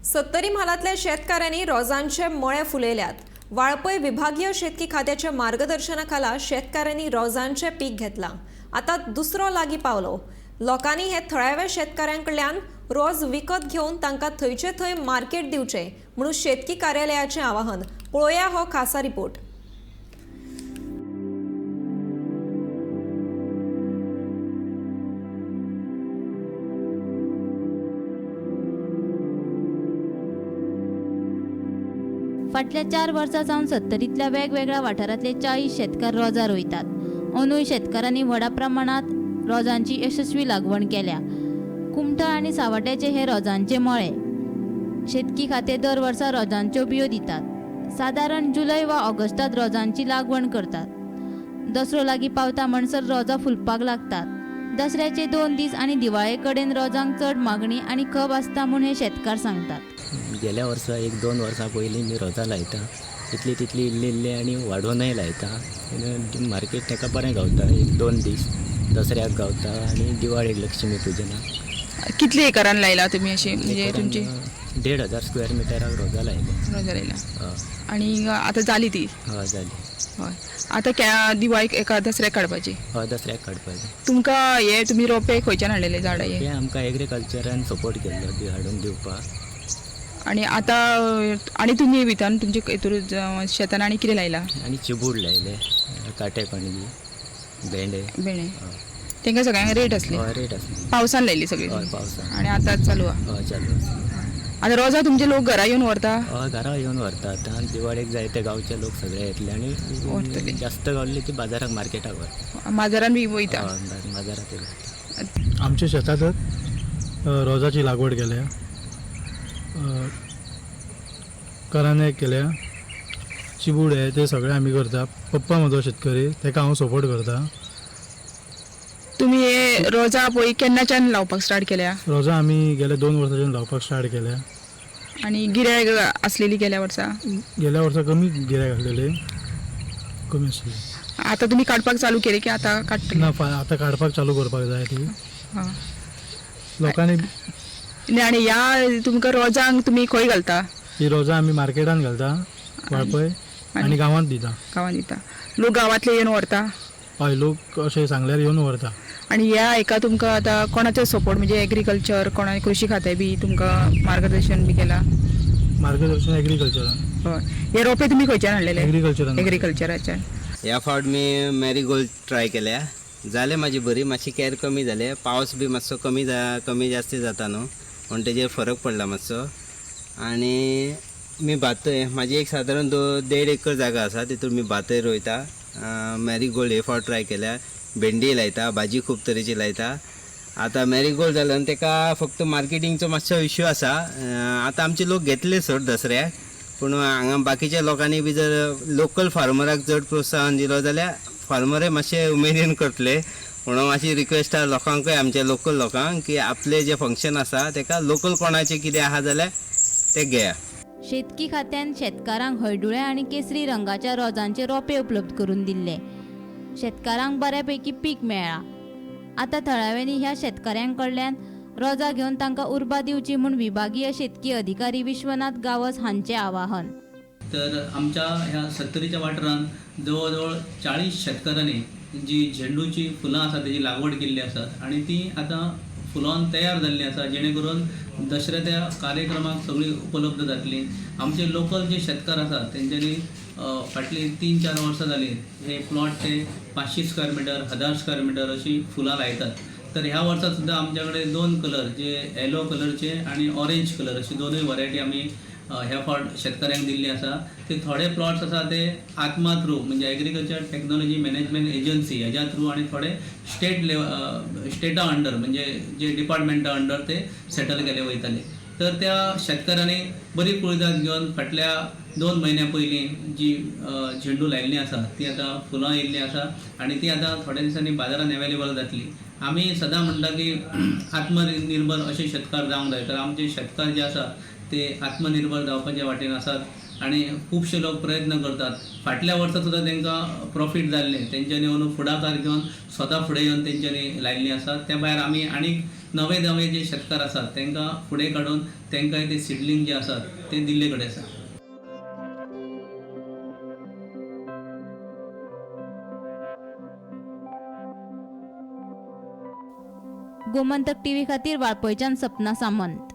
सत्तरी म्हालातल्या शेतकऱ्यांनी रोजांचे मळे फुलयल्यात। वाळपय विभागीय शेतकी खात्याच्या मार्गदर्शनाखाला शेतकऱ्यांनी रोजांचे पीक घेतला। आता दुसरो लागी पावलो। लोकांनी हे थळाव्या शेतकऱ्यांकडल्यान रोज विकत घेऊन तांकां थंयचे थंय मार्केट दिवचे म्हणून शेतकी कार्यालयाचे आवाहन। पळोवया हो खासा रिपोर्ट। फाटल्या 4 वर्सां सावन सत्तरीतल्या वेगवेगळ्या वाठारांतले 40 शेतकार रोजां रोयतात। अंदूय शेतकारांनी व्हडा प्रमाणात रोजांची यशस्वी लागवण केल्या। कुमठा आनी सावड्ड्याचे हे रोजांचे मळे शेतकी खाते दर वर्सा रोजांच्यो बियो दितात। सादारण जुलय वा ऑगस्टात रोजांची लागवण करतात। दसरो लागीं पावता म्हणसर रोजां फुलपाक लागतात। दसऱ्याचे 2 दीस आनी दिवाळे कडेन रोजांक चड मागणी आनी खप आसता म्हूण हे शेतकार सांगतात। गेल्या वर्सा 1-2 वर्सां पयलीं मी रोजां लायता, तितली इल्ली आनी वाडोवनय लायता। मार्केट ताका बरें गावता। 1-2 दीस दसऱ्याक गावता आनी दिवाळेक लक्ष्मी पुजनाक। कितले एकरान लायला तुम्ही अशी म्हणजे तुमची? 1,500 स्क्वेअर मिटराक रोजां लायल्या। रोजां लायला आणि आता जाली ती? हय जाली। हय आता दिवाळीक एका दसऱ्याक काडपाची? हय दसऱ्याक काडपाची। तुमकां हे तुमी रोपे खंयच्यान हाडलेले झाडां हे आमकां एग्रीकल्चरान सपोर्ट केल्लो हाडून दिवपाक। आणि आता आणि तुम्ही भितर तुमचे हेतूर शेतान आनी कितें लायला? आनी चिबूड लायले, काटे पणजी, भेंडे। तांकां सगळ्यांक रेट आसली? हय रेट आसली। पावसान लायली सगळी? हय पावसान। आणि आता चालू आहा? हय चालू आसा। आता रोजां तुमचे लोक घरा येवन व्हरता? हय घरा येवन व्हरतात। आनी दिवाळेक जायते गांवचे लोक सगळे येतले आनी जास्त गावल्ले ती बाजाराक मार्केटाक व्हरता। बाजारान बी वयता? बाजारात व्हरता। आमच्या शेतातच रोजाची लागवड केल्या, कराने केल्या, चिबूड आहे ते सगळे आम्ही करता। पप्पा म्हजो शेतकरी, ताका हांव सपोर्ट करता। तुम्ही हे रोजां पळय केन्नाच्यान लावपाक स्टार्ट केल्या? रोजां आमी गेल्या 2 वर्सांच्यान लावपाक स्टार्ट केल्या। आणि गिरायक आसलेली गेल्या वर्सा? गेल्या वर्सा कमी गिरायक आसलेले, कमी आसले। आता तुम्ही काडपाक चालू केले की आता काडटले? ना आता काडपाक चालू करपाक जाय ती लोकांनी। आणि ह्या तुमकां रोजांक तुमी खंय घालता? ही रोजां आमी मार्केटान घालता, वाळपय आनी गांवांत दिता। गांवांत दिता? लोक गांवांतले येवन व्हरता? हय लोक अशें सांगल्यार येवन व्हरता। आणि ह्या हेका तुमकां आतां कोणाचो सपोर्ट म्हणजे एग्रीकल्चर कोणा कृषी खातें बी तुमकां मार्गदर्शन बी केला? मार्गदर्शन एग्रीकल्चरान। हय हे रोपे तुमी खंयच्यान हाडलेले? एग्रीकल्चरान। एग्रीकल्चराच्यान। ह्या फावट मी मॅरीगोल्ड ट्राय केल्या, जाले माझी बरी। मातशी कॅर कमी जाले, पावस बी मातसो कमी जास्ती जाता न्हू म्हणून तेजेर फरक पडला मातसो। आणि मी भातय माझी एक सादारण 1.5 एकर जागा आसा, तितून मी भातय रोयता। मॅरीगोल्ड हे फावट ट्राय केल्या, भेंडी लायता, भाजी खूब तरेची लायता। आता मॅरीगोल्ड जाल्यान तेका फक्त मार्केटिंगचो मातसो इश्यू आसा। आता आमचे लोक घेतले चड दसऱ्याक, पूण हांगा बाकीच्या लोकांनी बी जर लोकल फार्मराक चड प्रोत्साहन दिलो जाल्यार फार्मरय मातशे उमेदीन करतले। म्हणून मातशी रिक्वेस्ट आसा लोकांकय, आमच्या लोकल लोकांक, की आपले जे फंक्शन आसा तेका लोकल कोणाचें कितें आहा जाल्यार ते घेया। शेतकी खात्यान शेतकारांक हळडुळे आनी केसरी रंगाच्या रोजांचे रोपे उपलब्ध करून दिल्ले। शेतकारांक बऱ्यापैकी पीक मेळ्ळा। आता थळाव्यांनी ह्या शेतकऱ्यांकडल्यान रोजां घेवन तांकां उर्बा दिवची म्हूण विभागीय शेतकी अधिकारी विश्वनाथ गावस हांचे आवाहन। तर आमच्या ह्या सत्तरीच्या वाठारांत जवळ 40 शेतकऱ्यांनी जी झेंडूची फुलां आसा तेजी लागवड केल्ली आसात आणि ती आता फुलांन तयार जाल्ली आसा, जेणे करून दसऱ्याच्या कार्यक्रमाक सगळी उपलब्ध जातली। आमचे लोकल जे शेतकार आसात तेंच्यांनी फाटली 3-4 वर्सां जाली हे प्लॉट ते 500 स्क्वेअर मिटर, 1000 स्क्वेअर मिटर अशी फुलां लायतात। तर ह्या वर्सा सुद्धा आमच्याकडे 2 कलर, जे येलो कलरचे आणि ऑरेंज कलर अशी दोनूय व्हरायटी आमी ह्या फावट शेतकऱ्यांक दिल्ली आसा। ते थोडे प्लॉट्स आसा ते आत्मा थ्रू म्हणजे एग्रीकल्चर टेक्नॉलॉजी मॅनेजमेंट एजन्सी हेज्या थ्रू आणि थोडे स्टेटा अंडर म्हणजे जे डिपार्टमेंटा अंडर ते सेटल केले वयतले। तर त्या शेतकऱ्यांनी बरी कुळदाद घेवन फाटल्या 2 म्हयन्या पयलीं जी झेंडू लायिल्ली आसा ती आता फुलां येयल्ली आसा आणि ती आता थोड्या दिसांनी बाजारात अवेलेबल जातली। आमी सदां म्हणटा की आत्मनिर्भर असे शेतकार जावंक जाय। तर आमचे शेतकार जे आसा ते आत्मनिर्भर जावपाच्या वाटेन आसात आणि खूबशे लोक प्रयत्न करतात। फाटल्या वर्सा सुद्धा तांकां प्रॉफिट जाल्ले, तेंच्यांनी अंदू फुडाकार घेवन स्वता फुडें येवन तेंच्यांनी लायिल्ली आसा। त्या भायर आमी आनीक नवे जे शेतकार आसात तांकां फुडें काडून तांकांय ते सिडलींग जे आसात ते दिल्ले कडेन आसा. गोमंतक टीव्ही खातीर वाळपयच्यान सपना सामंत.